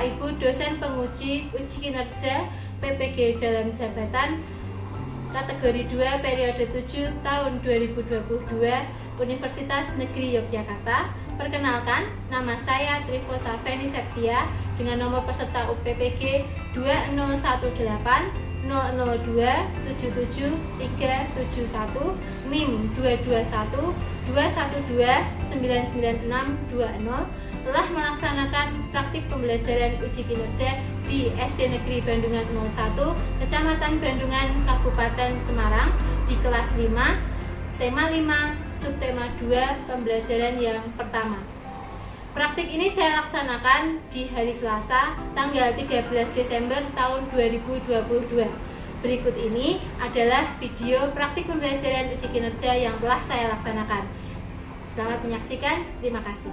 Bapak Ibu dosen penguji uji kinerja PPG dalam jabatan kategori 2 periode 7 tahun 2022 Universitas Negeri Yogyakarta. Perkenalkan, nama saya Trifosa Feni Septia dengan nomor peserta UPPG 2018 002 77 371 NIM 221 212 996 20 telah melaksanakan praktik pembelajaran uji kinerja di SD Negeri Bandungan 01, Kecamatan Bandungan, Kabupaten Semarang di kelas 5, tema 5, subtema 2, pembelajaran yang pertama. Praktik ini saya laksanakan di hari Selasa, tanggal 13 Desember tahun 2022. Berikut ini adalah video praktik pembelajaran uji kinerja yang telah saya laksanakan. Selamat menyaksikan, terima kasih.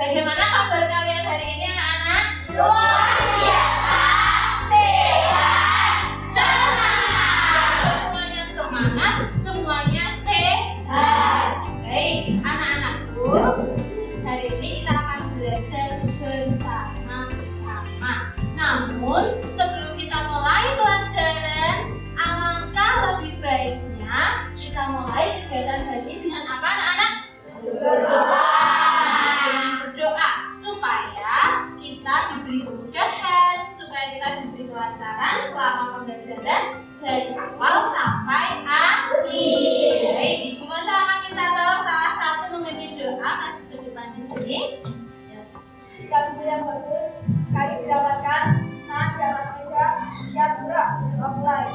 Bagaimana kabar kalian hari ini anak-anak? Luar biasa, sehat, semangat. Semuanya semangat, semuanya sehat. Baik, anak-anakku, hari ini kita akan belajar bersama-sama. Namun, sebelum kita mulai pelajaran, alangkah lebih baiknya kita mulai kegiatan hari ini dengan apa anak-anak? Berdoa. Supaya kita diberi kemudahan, supaya kita diberi kelancaran selama pembelajaran dari awal sampai akhir. Baik, bersama kita tolong salah satu memimpin doa maju ke depan di sini. Sikap hidup yang bagus, kaki dirapatkan, tangan di atas meja, siap gerak, doa mulai.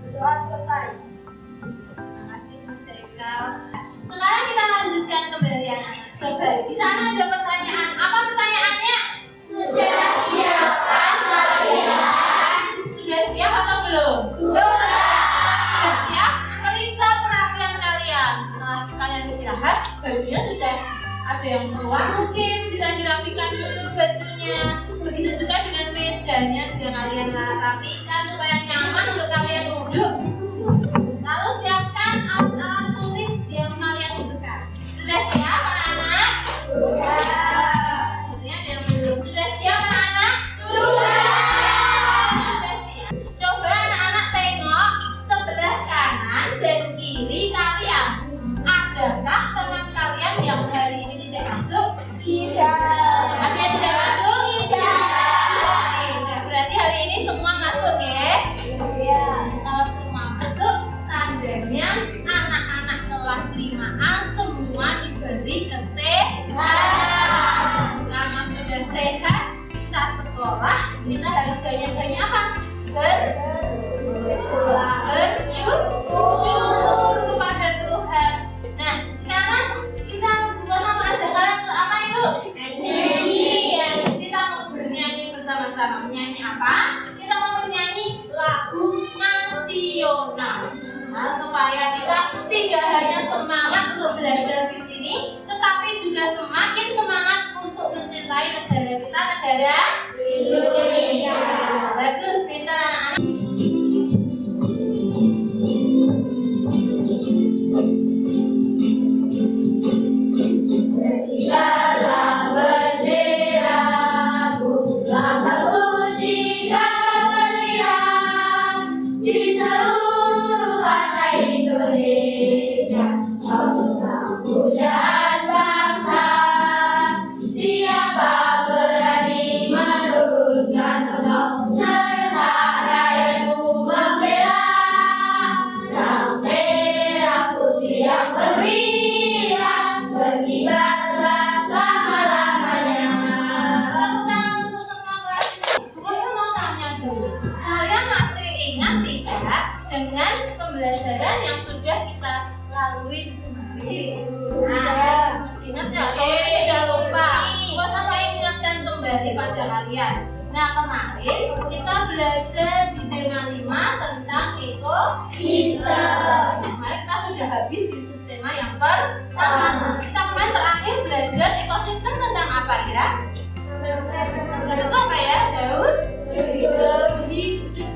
Berdoa selesai. Sekarang kita lanjutkan kembali anak. Coba di sana ada pertanyaan. Apa pertanyaannya? Sudah siapkan latihan? Sudah siap atau belum? Sudah. Sudah siap? Periksa penampilan kalian. Setelah kalian istirahat, bajunya sudah ada yang keluar. Mungkin bisa dirapikan dulu bajunya. Begitu juga dengan mejanya jika kalian rapikan supaya nyaman untuk kalian duduk. Lalu siapkan alat-alat tulis yang kalian butuhkan. Sudah siap anak-anak? Sudah. Sepertinya ada yang belum. Sudah siap anak-anak? Sudah. Sudah siap. Coba anak-anak tengok sebelah kanan dan kiri kalian. Adakah teman kalian yang hari ini tidak masuk? Tidak. Ada yang tidak masuk? Tidak. Tidak. Berarti hari ini semua masuk ya? Iya. Kalau semua masuk, tandanya anak-anak kelas 5A semua diberi kesehatan. Karena sudah sehat, bisa sekolah, kita harus banyak-banyak apa? Bersyukur kepada Tuhan. Nah, sekarang kita bersama mengajak kalian untuk apa itu? Iya, kita mau bernyanyi bersama-sama. Menyanyi apa? Kita mau bernyanyi lagu nasional. Nah, supaya kita tidak hanya semangat untuk belajar di sini, tetapi juga semakin semangat untuk mencintai negara kita, negara Indonesia. Bagus, pintar anak-anak. Nah, kemarin kita belajar di tema 5 tentang ekosistem. Kemarin kita sudah habis di subtema yang pertama. Kita kemarin terakhir belajar ekosistem tentang apa ya? Tentang itu apa ya? Daun hidup.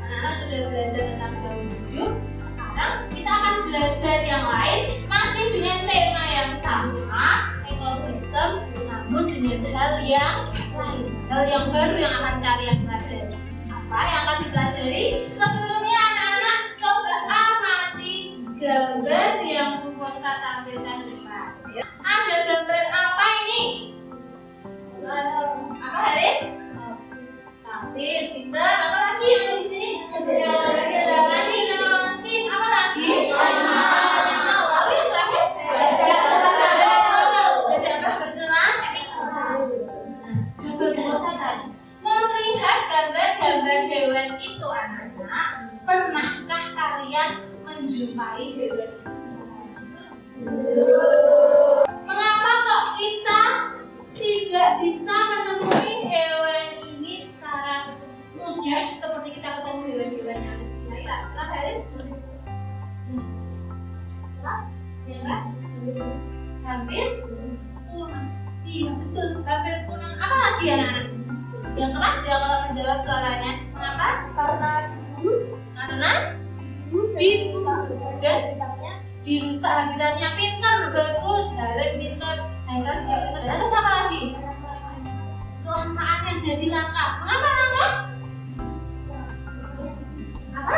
Anak-anak sudah belajar tentang daun hidup. Sekarang kita akan belajar yang lain masih dengan tema yang sama, ekosistem, namun dengan hal yang lain, hal yang baru yang akan kalian pelajari. Apa yang akan dipelajari? Sebelumnya anak-anak coba amati gambar yang Bu Kosa tampilkan di slide. Ada gambar apa ini? Apa Halim? Tapir, pintar. Apa lagi yang ada di sini? Mesin. Apa lagi? Lalu yang terakhir? Ada apa berjalan? Coba Bu Kosa tanya. Melihat gambar-gambar hewan itu anak-anak, pernahkah kalian menjumpai hewan itu secara langsung? Mengapa kok kita tidak bisa menemui hewan ini secara mudah seperti kita ketemu hewan-hewan yang ada di sini? Kenapa Halim? Yang keras? Hampir? Iya betul, hampir punah. Apa lagi anak-anak? Yang keras ya kalau menjawab soalnya. Mengapa? Karena diburu dan dirusak habitatnya. Pintar, bagus. Halim pintar. Haikal juga pintar. Terus apa lagi? Kelangkaannya jadi langka. Mengapa langka? Apa?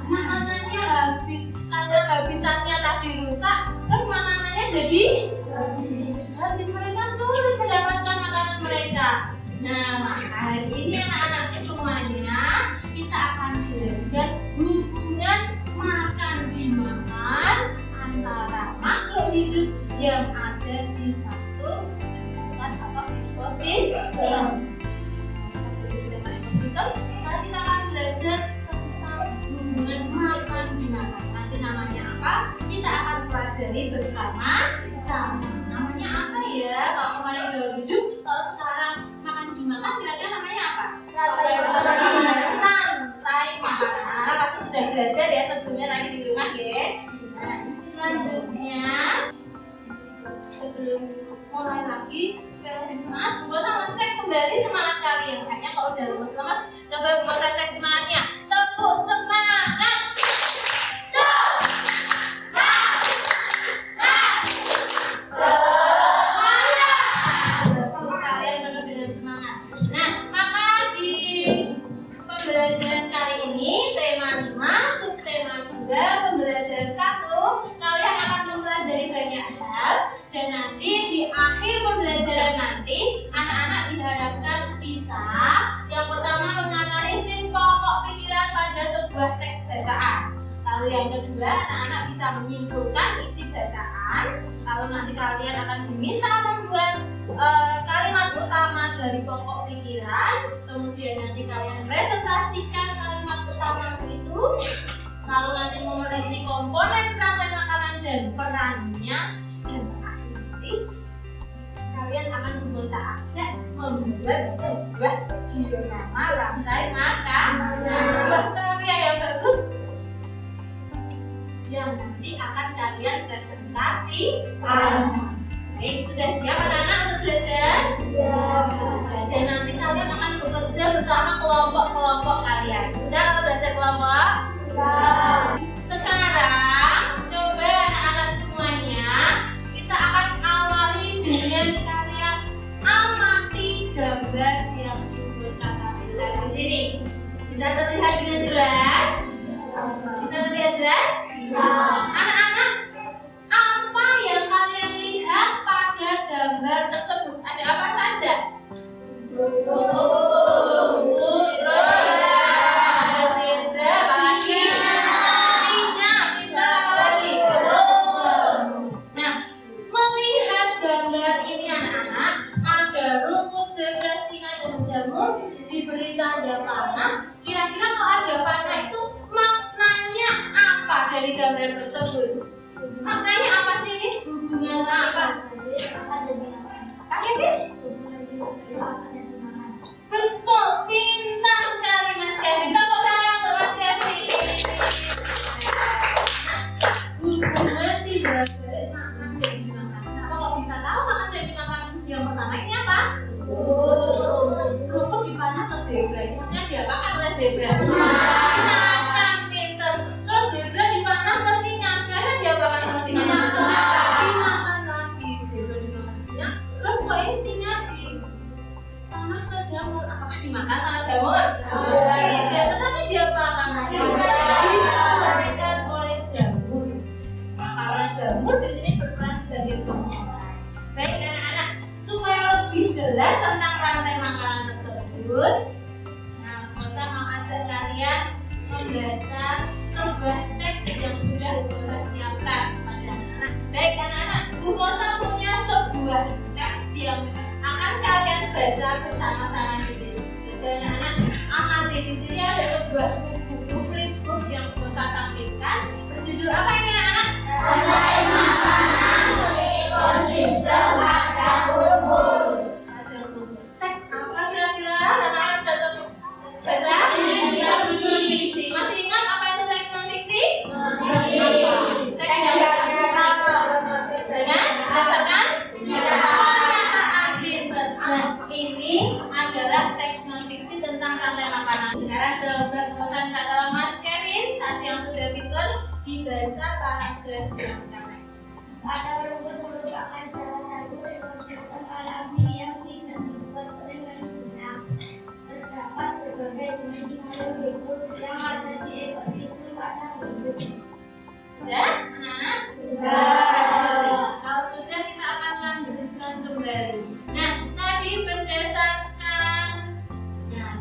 Makanannya habis. Karena habitatnya tadi rusak, terus makanannya jadi habis. Mereka sulit mendapatkan makanan mereka. Nah, maka hari ini anak-anak semuanya kita akan belajar hubungan makan dimakan antara makhluk hidup yang ada di satu ekosistem. Sekarang kita akan belajar tentang hubungan makan dimakan. Nanti namanya apa? Kita akan pelajari bersama-sama. Namanya apa ya? Kalau kemarin daun hidup, kalau sekarang makan dimakan, kira-kira namanya apa? Rantai makanan. Anak pasti sudah belajar ya sebelumnya tadi di rumah ya. Nah, selanjutnya sebelum mulai lagi supaya lebih semangat, Bu Kosa ngecek kembali semangat kalian. Kayaknya kalau udah lemes-lemes, coba Bu Kosa cek semangatnya. Tepuk semangat. Bagus, kalian penuh dengan semangat. Nah, maka di pembelajaran kali ini tema 5, subtema 2, pembelajaran 1, kalian akan mempelajari banyak hal. Dan nanti di akhir pembelajaran nanti anak-anak diharapkan bisa yang pertama menganalisis pokok pikiran pada sebuah teks bacaan. Lalu yang kedua anak-anak bisa menyimpulkan isi bacaan. Lalu nanti kalian akan diminta membuat kalimat utama dari pokok pikiran. Kemudian nanti kalian presentasikan kalimat utama itu. Lalu nanti memeriksa komponen rantai makanan dan perannya. Kalian akan berusaha aja membuat sebuah diorama rantai makanan, sebuah karya yang bagus yang nanti akan kalian presentasikan. Baik, sudah siap anak-anak untuk belajar? Siap. Dan nanti kalian akan bekerja bersama kelompok-kelompok kalian. Sudah kalau belajar kelompok? Sudah. Sekarang coba anak-anak semuanya kita akan awali dengan kalian amati gambar yang Bu Kosa tampilkan di sini. Bisa terlihat dengan jelas? Bisa terlihat jelas? Anak-anak, apa yang kalian lihat pada gambar tersebut? Ada apa saja? Ada zebra, apa lagi? Singa, bisa. aja? Makan, pinter. Terus zebra dipanah ke singa, karena diapakan sama singa? Dimakan lagi. Zebra dimakan singa. Terus kok ini singa dipanah ke jamur? Apakah dimakan sama jamur? Tidak, tetapi diapakan lagi? Dimakan oleh jamur. Karena jamur di sini berperan sebagai pengawal. Baik anak-anak, supaya lebih jelas tentang rantai makanan tersebut, nah, Bosa mau ajak kalian membaca sebuah teks yang sudah Bosa siapkan pada anak-anak. Baik anak-anak, Bu Bosa punya sebuah teks yang akan kalian baca bersama-sama di sini. Jadi anak-anak, amati di sini ada sebuah buku flipbook yang Bosa tampilkan. Berjudul apa ini anak-anak? Rantai makanan ekosistem pada umur. Teks apa kira-kira? Anak-anak sudah baca? Fiksi. Masih ingat apa itu teks non fiksi? Teks yang dengan berdasarkan kenyataan pinter. Nah, ini adalah teks non fiksi tentang rantai makanan. Sekarang coba Bosa minta tolong Mas Kevin, tadi yang sudah pinter, dibaca paragraf yang pertama. Pada rumput merupakan salah satu ekosistem alami yang tidak dibuat oleh manusia. Terdapat berbagai jenis makhluk hidup yang ada di ekosistem pada rumput. Sudah, anak-anak? Sudah. Kalau sudah, kita akan lanjutkan kembali. Nah, tadi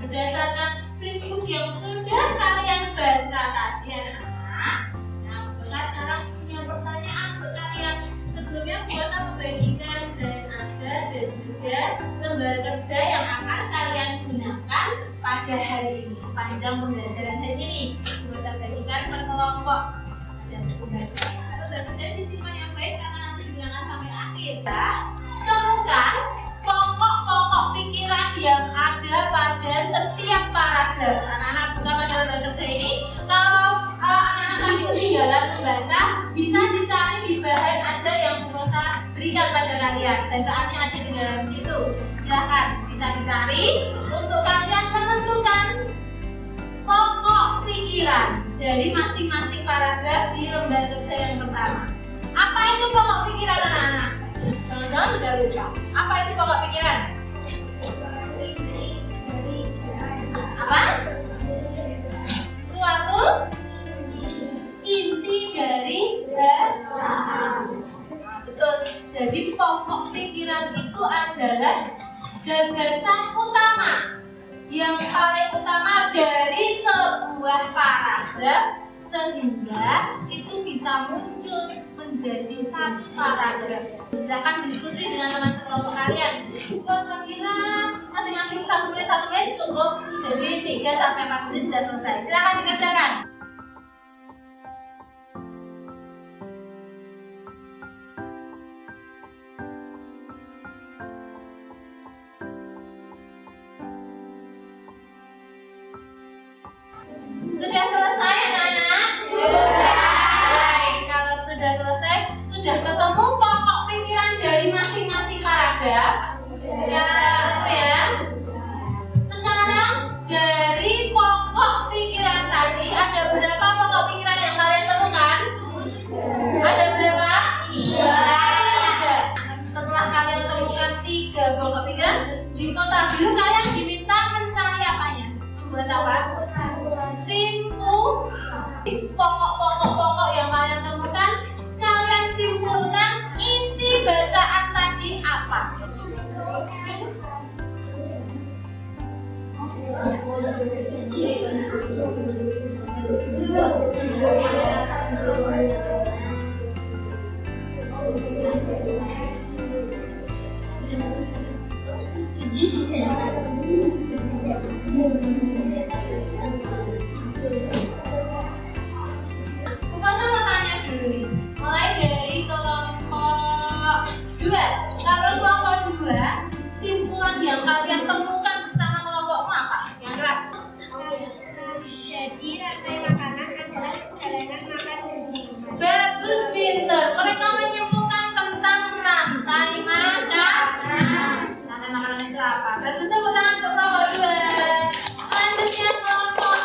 berdasarkan flipbook yang sudah kalian baca tadi, anak-anak. Nah, Bosa sekarang punya pertanyaan untuk kalian. Sebelumnya Bosa membagikan dan ajar dan juga lembar kerja yang akan kalian gunakan pada hari ini. Sepanjang pembelajaran hari ini, Bosa bagikan per kelompok. Dan lembar kerja disimpan yang baik karena nanti digunakan sampai akhir. Temukan pokok-pokok pikiran yang ada pada setiap paragraf. Anak-anak buka pada lembar kerja ini. Kalau anak-anak tadi ketinggalan membaca, bisa dicari di bahan aja yang Bosa berikan pada kalian. Bacaannya ada di dalam situ. Silahkan bisa dicari untuk kalian menentukan pokok pikiran dari masing-masing paragraf di lembar kerja yang pertama. Apa itu pokok pikiran anak-anak? Jangan-jangan sudah lupa. Apa itu pokok pikiran? Apa? Suatu inti dari betul. Jadi pokok pikiran itu adalah gagasan utama yang paling utama dari sebuah paragraf, sehingga itu bisa muncul menjadi satu paragraf. Silakan diskusi dengan teman sekelompok kalian. Saya kira masing-masing 1 menit cukup. Jadi 3-4 menit sudah selesai. Silakan dikerjakan. Sudah selesai anak-anak? Baik, kalau sudah selesai, sudah ketemu pokok pikiran dari masing-masing paragraf? Ketemu ya? Sekarang dari pokok pikiran tadi, ada berapa pokok pikiran yang kalian temukan? Ada berapa? 3. Setelah kalian temukan 3 pokok pikiran, di nota biru kalian diminta mencari apanya? Membuat apa? Simpul pokok yang kalian temukan, kalian simpulkan isi bacaan tadi apa? Bukan mau tanya dulu nih, mulai dari kelompok 2. Kalau kelompok 2, simpulan yang kalian temukan bersama kelompokmu apa? Yang keras. Jadi rantai makanan adalah perjalanan makan bumi. Bagus, pinter. Mereka menyimpulkan tentang rantai makanan. Rantai makanan itu apa? Bagus, tepuk tangan untuk kelompok 2. Selanjutnya kelompok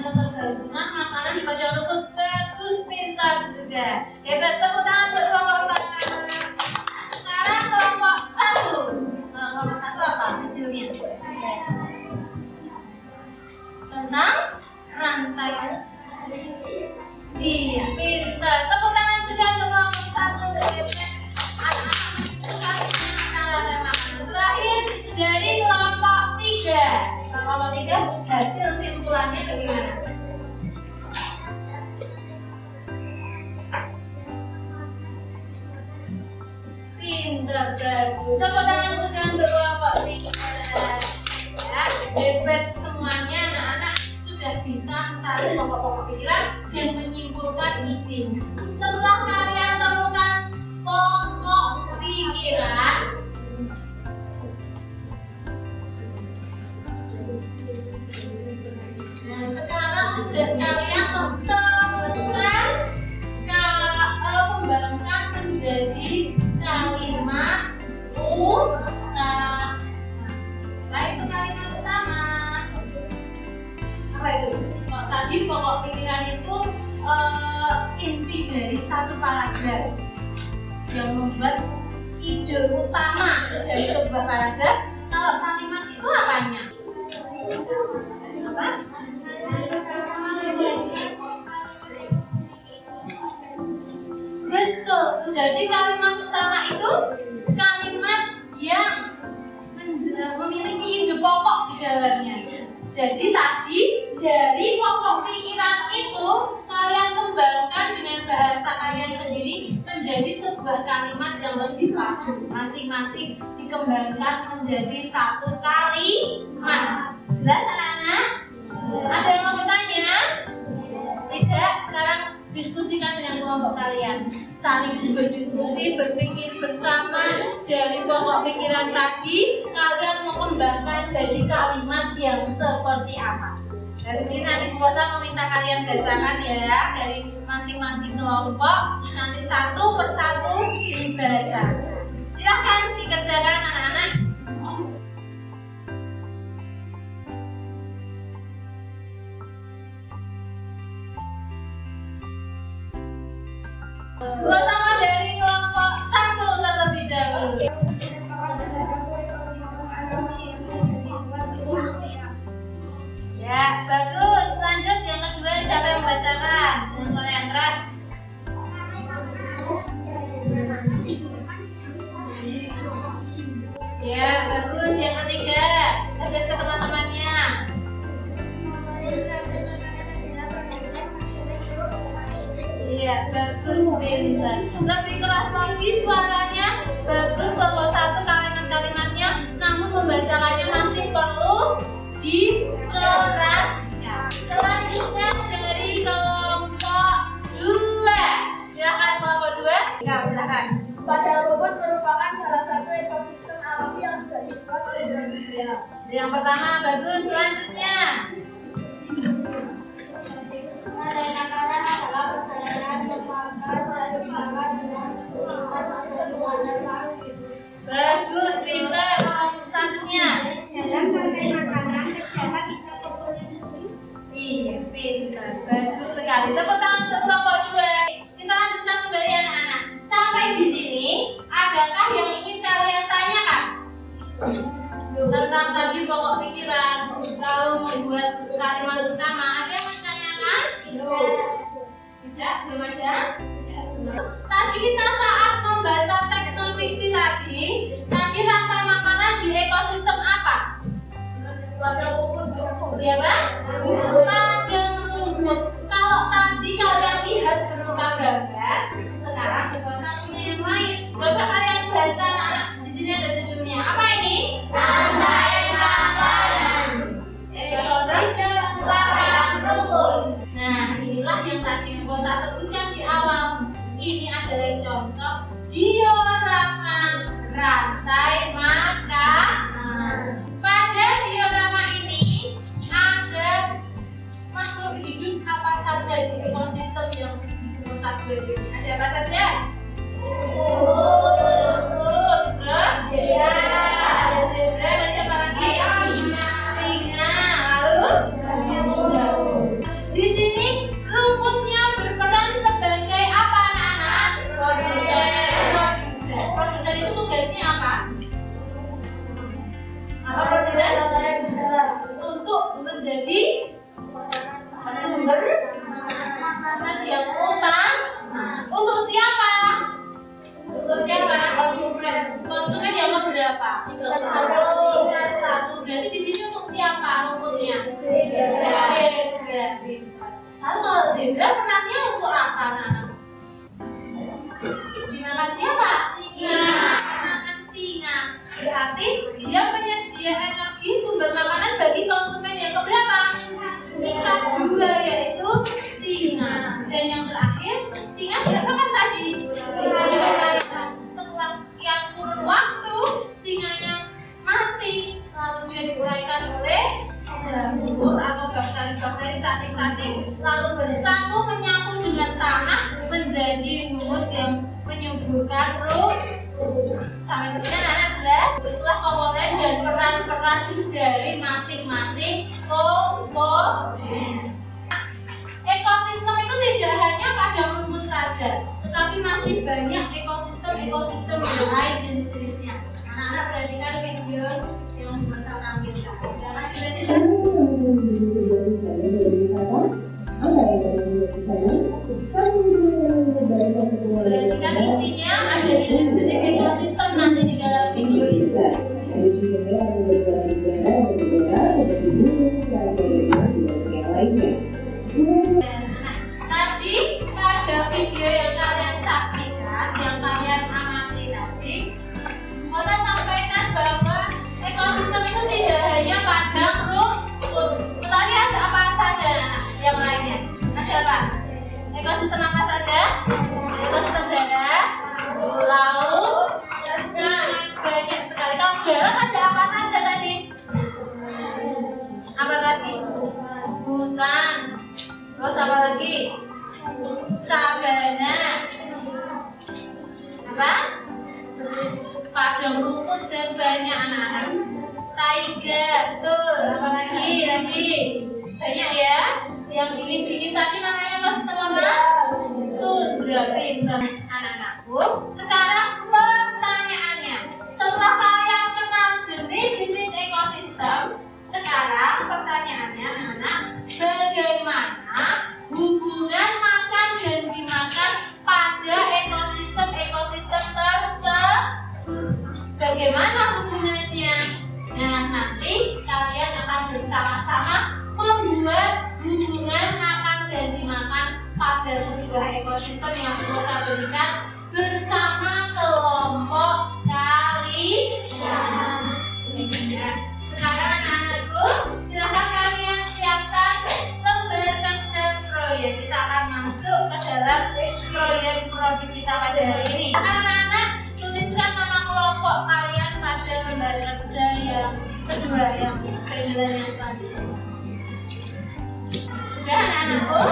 ketergantungan makanan di padang rumput. Bagus, pintar juga. Hebat, tepuk tangan untuk kelompok 4. Sekarang kelompok 1. Kelompok 1 apa hasilnya? Tentang rantai. Iya, pintar. Tepuk tangan juga untuk kelompok 1. Terakhir dari kelompok 3. Kelompok 3 hasil simpulannya bagaimana? Pintar, bagus. Tepuk tangan juga untuk kelompok 3. Ya, hebat semuanya anak-anak sudah bisa mencari pokok-pokok pikiran dan menyimpulkan isi. Setelah kalian temukan pokok pikiran, nah sekarang tugas kalian temukan, kembangkan menjadi kalimat utama. Baik, itu kalimat utama. Apa itu? Tadi pokok pikiran itu inti dari satu paragraf yang membuat ide utama dari sebuah paragraf. Kalau kalimat itu apanya? Apa? Betul. Jadi kalimat utama itu kalimat yang memiliki ide pokok di dalamnya. Jadi tadi dari pokok pikiran itu kalian kembangkan dengan bahasa kalian sendiri menjadi sebuah kalimat yang lebih padu. Masing-masing dikembangkan menjadi satu kalimat. Jelas anak-anak? Ada yang mau bertanya? Tidak? Sekarang diskusikan dengan kelompok kalian. Saling berdiskusi, berpikir bersama dari pokok pikiran tadi. Kalian mengembangkan jadi kalimat yang seperti apa? Dari sini nanti Bu Rosa meminta kalian bacakan ya dari masing-masing kelompok. Nanti satu persatu dibaca. Silakan dikerjakan anak-anak. Pertama dari kelompok 1 terlebih dahulu. Ya, bagus. Lanjut yang kedua, siapa yang membacakan? Dengan suara yang keras. Ya, bagus. Yang ketiga, lanjut ke teman-temannya. Iya, bagus, pintar. Lebih keras lagi suaranya. Bagus, kelompok 1 kalimat-kalimatnya, namun membacakannya masih perlu dikeraskan. Selanjutnya dari kelompok 2. Silakan kelompok 2. Silakan. Padang rumput merupakan salah satu ekosistem alami yang tidak dibuat oleh manusia. Yang pertama, bagus. Selanjutnya. Makanan adalah perjalanan memakan perkembangan dengan Bagus, pintar. Selanjutnya. dalam rantai makanan terdapat tiga komposisi. Iya, pintar. Bagus sekali. Tepuk tangan untuk kelompok 2. Kita lanjutkan kembali anak-anak. Sampai di sini, adakah yang ingin kalian tanyakan? Tentang tadi pokok pikiran, kalau membuat kalimat utama, ada yang menanyakan? Tidak, belum ada. Tadi kita saat membaca teks non fiksi tadi rantai makanan di ekosistem apa? Padang rumput. Ya Pak? Padang rumput. Kalau tadi kalian lihat berupa gambar, sekarang bahasa punya yang lain. Coba kalian baca, di sini ada judulnya. Apa ini? Rantai makanan. Ekosistem padang rumput. Nah, inilah yang tadi Bosa sebutkan di awal. Ini adalah contoh diorama rantai makanan. Pada diorama ini ada makhluk hidup apa saja di ekosistem yang Bosa sebutkan. Ada apa saja? Terus ada zebra, ada apa lagi? Singa, lalu cacing-cacing lalu bersatu menyatu dengan tanah menjadi humus yang menyuburkan rumput. Sampai di sini anak-anak sudah. Itulah komponen dan peran-peran dari masing-masing komponen. Ekosistem itu tidak hanya pada rumput saja, tetapi masih banyak ekosistem yang lain jenis-jenisnya. Anak-anak perhatikan video yang bisa tampilkan. Silakan perhatikan isinya, ada jenis-jenis ekosistem nanti di dalam video itu. Tadi pada video yang kalian saksikan, yang kalian amati tadi, saya sampaikan bahwa ekosistem itu tidak hanya padang rumput. Tadi ada apa saja yang lainnya? Ada apa? Ekosistem apa saja? Ekosistem darat, laut, banyak sekali. Kalau darat ada apa saja tadi? Apa tadi? Hutan. Terus apa lagi? Sabana. Apa? Padang rumput dan banyak anak-anak. Taiga, betul. Apa lagi? Banyak ya. Yang dingin-dingin tadi namanya ekosistem apa? Tundra. Pintar anak-anakku. Sekarang pertanyaannya, setelah kalian kenal jenis-jenis ekosistem, sekarang pertanyaannya anak-anak, bagaimana hubungan makan dan dimakan pada ekosistem tersebut? Bagaimana hubungannya? Nah, nanti kalian akan bersama-sama membuat hubungan makan dan dimakan pada sebuah ekosistem yang saya berikan bersama kelompok kalian. Sekarang anak-anakku, silahkan kalian siapkan lembar kerja proyek. Kita akan masuk ke dalam proyek kita pada hari ini. Anak-anak, tuliskan nama kelompok kalian pada lembar kerja yang kedua, yang pemilihan yang selanjutnya. Sudah anak-anakku?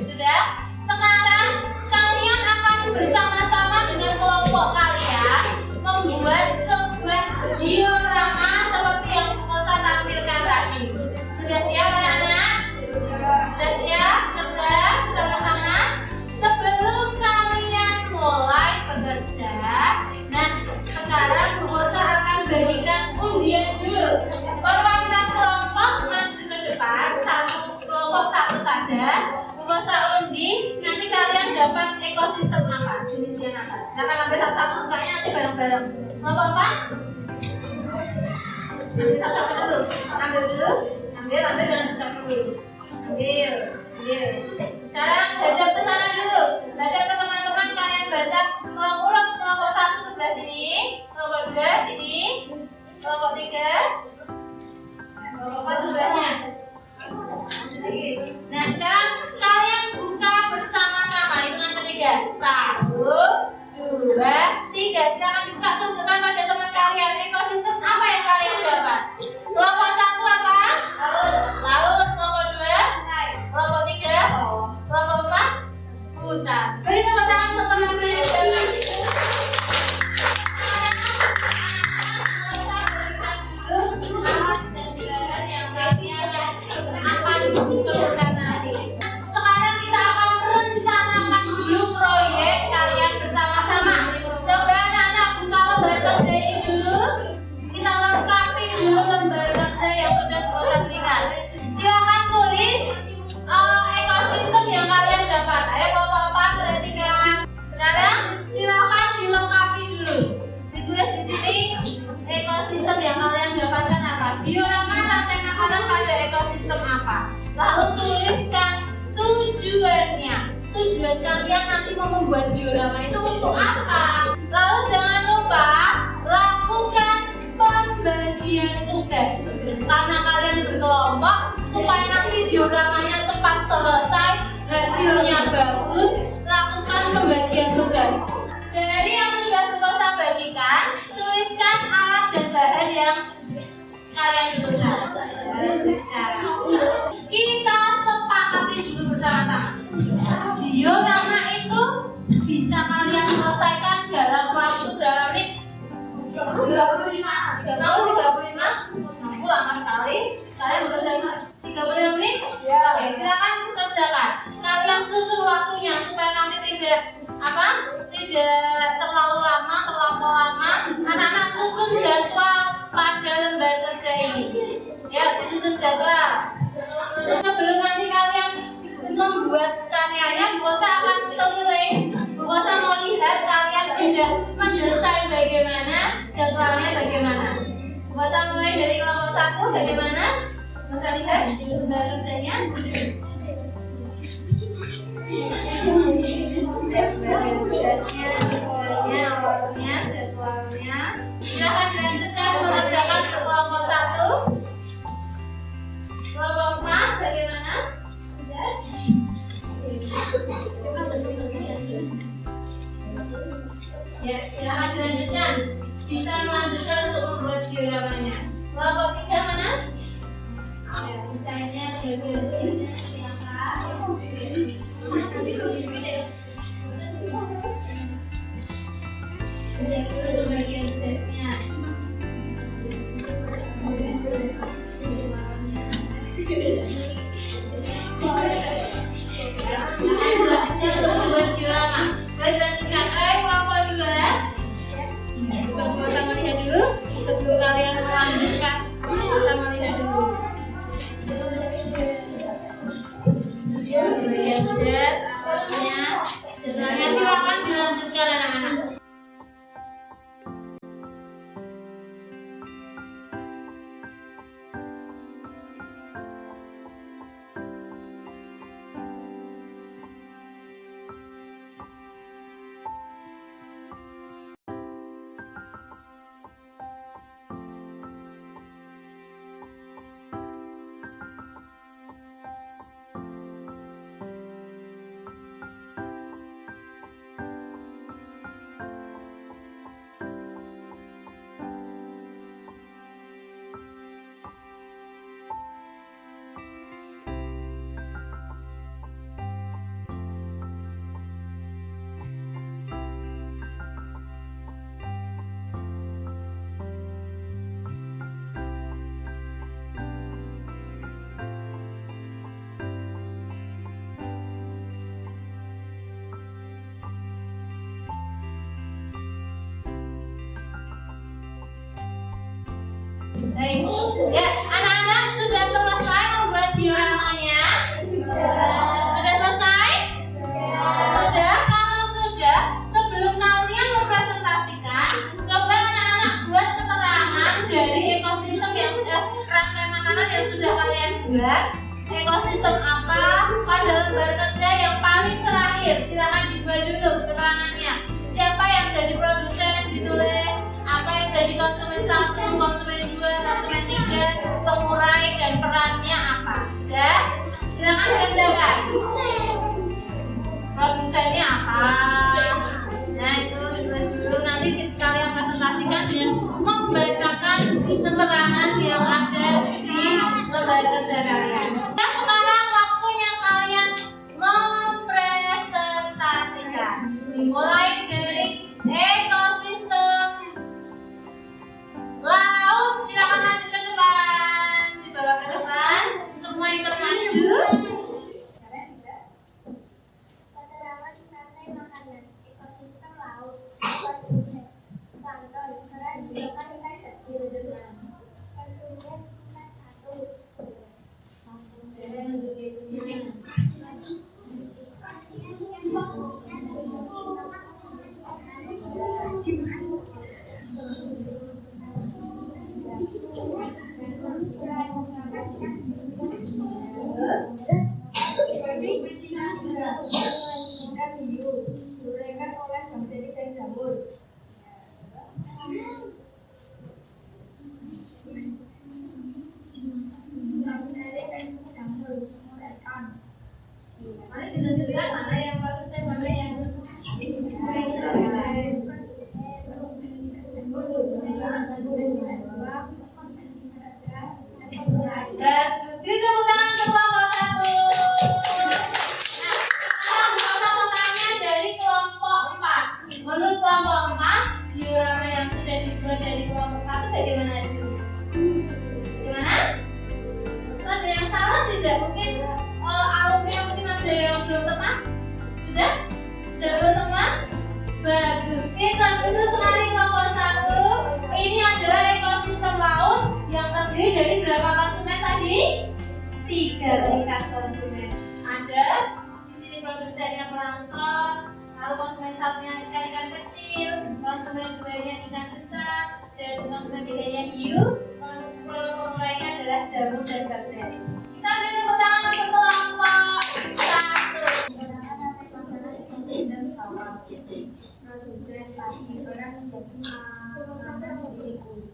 Sudah? Sekarang kalian akan bersama-sama dengan kelompok kalian membuat sebuah diorama seperti yang saya tampilkan tadi. Sudah siap anak-anak? Sudah siap kerja bersama-sama? Sebelum kalian mulai bekerja, nah sekarang Bu Rosa akan bagikan undian dulu. Perwakilan kelompok maju ke depan, kelompok satu saja. Bu Rosa undi, nanti kalian dapat ekosistem apa? Jenisnya apa? Silakan ambil satu-satu, bukanya nanti bareng-bareng. Kelompok apa? Ambil satu-satu dulu. Ambil jangan buka dulu. Ambil. Sekarang hadap ke sana dulu. Hadap ke teman-teman, kalian baca kelompok urut. Kelompok satu sebelah sini, kelompok dua sini, kelompok tiga, kelompok empat sebelahnya. Nah, sekarang kalian buka bersama-sama. Hitungan ketiga. 1, 2, 3. Sekarang dibuka, tunjukkan pada teman kalian ekosistem apa yang kalian dapat. Kelompok satu apa? Laut. Kelompok dua? Kelompok tiga? Kelompok empat? Hutan. Beri tepuk tangan untuk teman kalian. Sekarang kita akan rencanakan dulu proyek kalian bersama-sama. Coba anak-anak buka lembar kerja ini dulu. Kita lengkapi dulu lembar kerja yang sudah kita berikan. Silakan tulis ekosistem yang kalian dapat. Ayo bapak-bapak perhatikan. Sekarang silakan dilengkapi dulu. Ditulis di sini ekosistem yang kalian dapatkan apa. Diorama rantai makanan pada ekosistem apa. Lalu tuliskan tujuannya. Tujuan kalian nanti mau membuat diorama itu untuk apa. Lalu jangan lupa lakukan pembagian tugas. Karena kalian berkelompok, supaya nanti dioramanya cepat selesai, hasilnya bagus, lakukan pembagian tugas. Dari yang sudah saya bagikan, tuliskan alat dan bahan yang kalian butuhkan. Kita sepakat Kalian bekerja 35 menit? Oke, silakan kerjakan. Kalian susun waktunya supaya nanti tidak terlalu lama, terlampau lama. Anak-anak susun jadwal pada lembar kerja ini. Ya, disusun jadwal. Sebelum nanti kalian membuat karyanya, Bu Kosa akan keliling. Bu Kosa mau lihat kalian sudah mendesain bagaimana, jadwalnya bagaimana. Bu Kosa mulai dari kelompok 1 bagaimana? Bisa lihat di lembar kerjanya. Tugasnya, poinnya, awalnya, jadwalnya. Silahkan dilanjutkan mengerjakan ke kelompok 1. Kelompok 4 bagaimana? Sudah? Ya, silahkan dilanjutkan. Bisa melanjutkan untuk membuat dioramanya. Kelompok 3 mana? Ya, misalnya bagian silakan. Itu bagian tesnya. Selanjutnya untuk membuat diorama. Dilanjutkan kelompok 2. Sama lihat dulu sebelum kalian melanjutkan. Sama lihat dulu. Bagian sudah, awalnya, silakan dilanjutkan anak-anak. Baik, ya anak-anak sudah selesai membuat dioramanya? Sudah selesai? Sudah? Kalau sudah, sebelum kalian mempresentasikan, coba anak-anak buat keterangan dari ekosistem yang rantai makanan yang sudah kalian buat. Ekosistem apa pada lembar kerja yang paling terakhir? Silahkan dibuat dulu keterangannya. Siapa yang jadi produsen ditulis, apa yang jadi konsumen 1, konsumen 2, konsumen 3, pengurai dan perannya apa. Sudah? Silakan kerjakan. Produsennya apa? Nah itu ditulis dulu. Nanti kalian presentasikan dengan membacakan keterangan yang ada di lembar kerja kalian. Nah sekarang waktunya kalian mempresentasikan. Dimulai dari ekosistem laut. Silakan maju ke depan, dibawa ke depan. Semua ikut maju. Keterangan rantai makanan, ekosistem laut, produsen, plankton, peran ikan kecil, konsumen ikan 1. Gorengan oleh bakteri dan jamur. Bakteri dan jamur, ikan. Mari ditunjukkan mana yang produsen, mana yang bagus. Beri tepuk tangan ke kelompok 1. Nah, sekarang kita mau tanya dari kelompok 4. Menurut kelompok 4, diorama yang sudah dibuat dari kelompok 1 bagaimana hasilnya? Bagaimana? sudah? Mungkin alurnya mungkin ada yang belum tepat. Sudah? Sudah betul semua? Bagus. Kita betul sekali kelompok 1. Ini adalah ekosistem laut yang terdiri dari berapa konsumen tadi? 3 tingkat konsumen. Ada di sini produsennya plankton, lalu konsumen satunya ikan-ikan kecil, konsumen duanya ikan besar, dan konsumen tiganya hiu. Pengurainya adalah jamur dan bakteri. Kita beri tepuk tangan untuk kelompok 1. Produsen padi orang makanan tikus.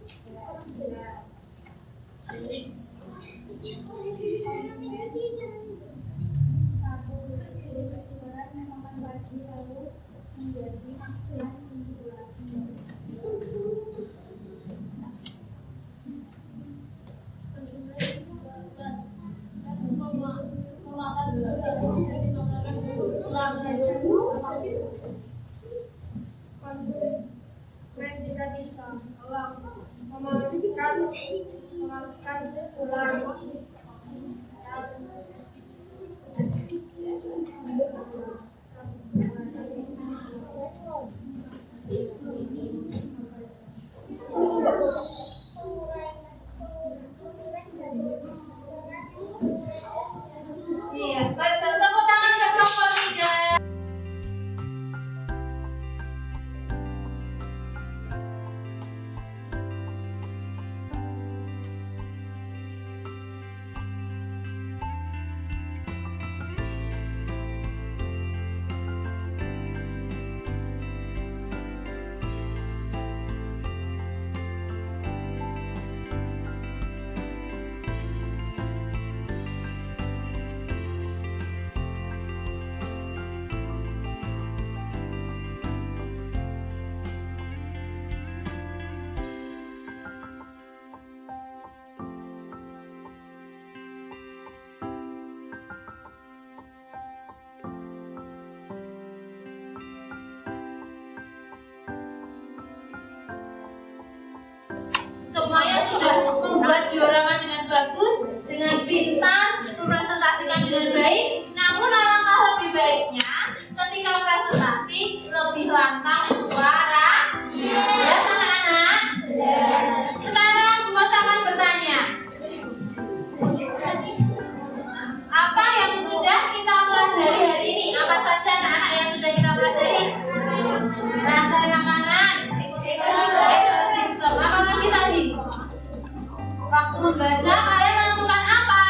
Iya, baik, tepuk tangan ke kelompok 3. Semuanya sudah membuat diorama dengan bagus, dengan bintang, mempresentasikan dengan baik. Namun alangkah lebih baiknya ketika presentasi lebih lantang suara. Ya, anak-anak. Sekarang buat akan bertanya, apa yang sudah kita pelajari hari ini? Apa saja anak-anak yang sudah kita pelajari? Rantai makanan, ekosistem. Apa lagi tadi? Waktu membaca kalian menentukan apa?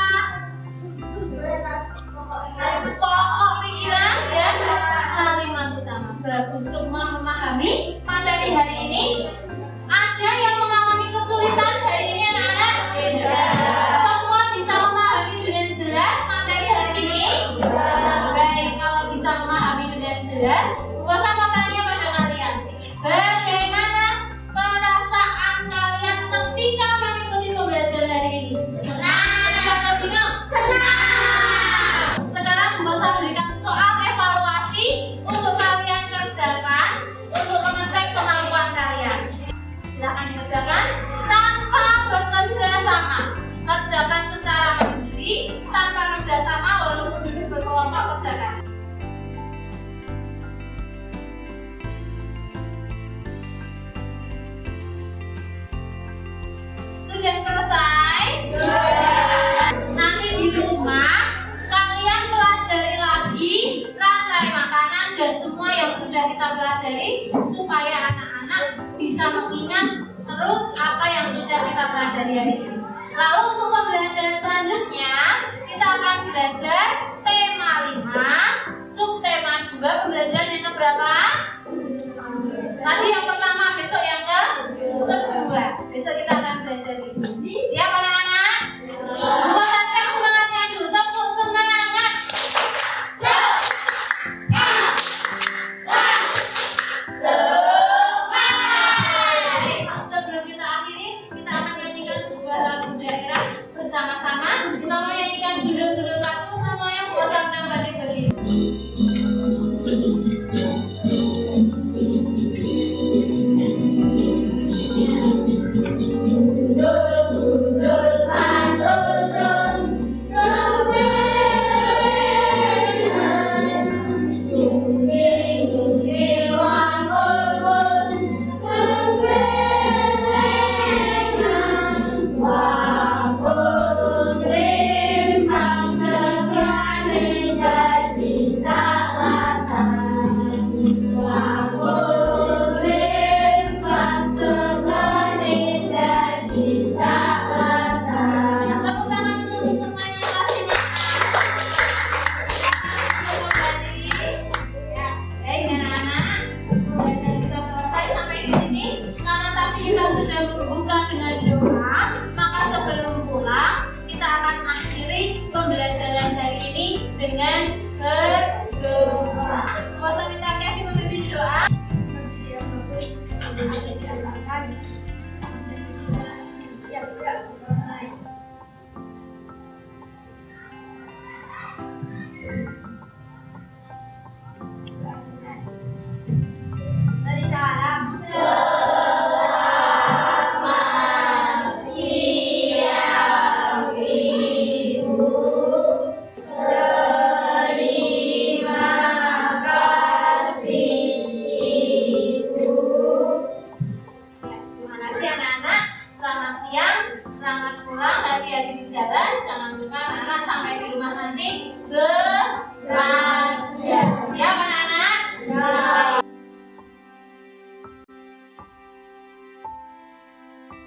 Pokok pikiran dan kalimat utama. Bagus, semua memahami materi hari ini. Ada yang mengalami kesulitan hari ini anak-anak? Semua bisa memahami dengan jelas materi hari ini? Baik, kalau bisa memahami dengan jelas, buat apa tanya pada kalian? Bagaimana perasaan kalian ketika mengikuti pembelajaran hari ini? Senang atau bingung? Senang. Sekarang buat saya berikan soal evaluasi untuk kalian kerjakan untuk mengecek kemampuan kalian. Silakan dikerjakan tanpa bekerja sama. Kerjakan secara mandiri tanpa kerja sama, walaupun duduk berkelompok kerjakan. Sudah selesai? Sudah. Nanti di rumah kalian pelajari lagi rantai makanan dan semua yang sudah kita pelajari supaya anak-anak bisa mengingat terus apa yang sudah kita pelajari hari ini. Lalu untuk pembelajaran selanjutnya kita akan belajar tema 5, subtema 2, pembelajaran yang keberapa? Tadi yang pertama, besok yang kedua. Besok kita akan belajar ini. Siap anak-anak? Buat ancang semangatnya dulu, tepuk semangat. Sebelum kita akhiri, kita akan nyanyikan sebuah lagu daerah bersama-sama. Kita mau nyanyikan judul-judul lagu, semuanya buat sambil berdiri. pembelajaran hari ini dengan berdoa. Masa minta Kevin memimpin doa. Seperti yang bagus, ada diamalkan, dan siap tidak berdoa. Mari salam. Terima kasih anak-anak. Selamat siang, selamat pulang, hati-hati di jalan. Jangan lupa anak-anak sampai di rumah nanti belajar. Siap anak-anak? Siap.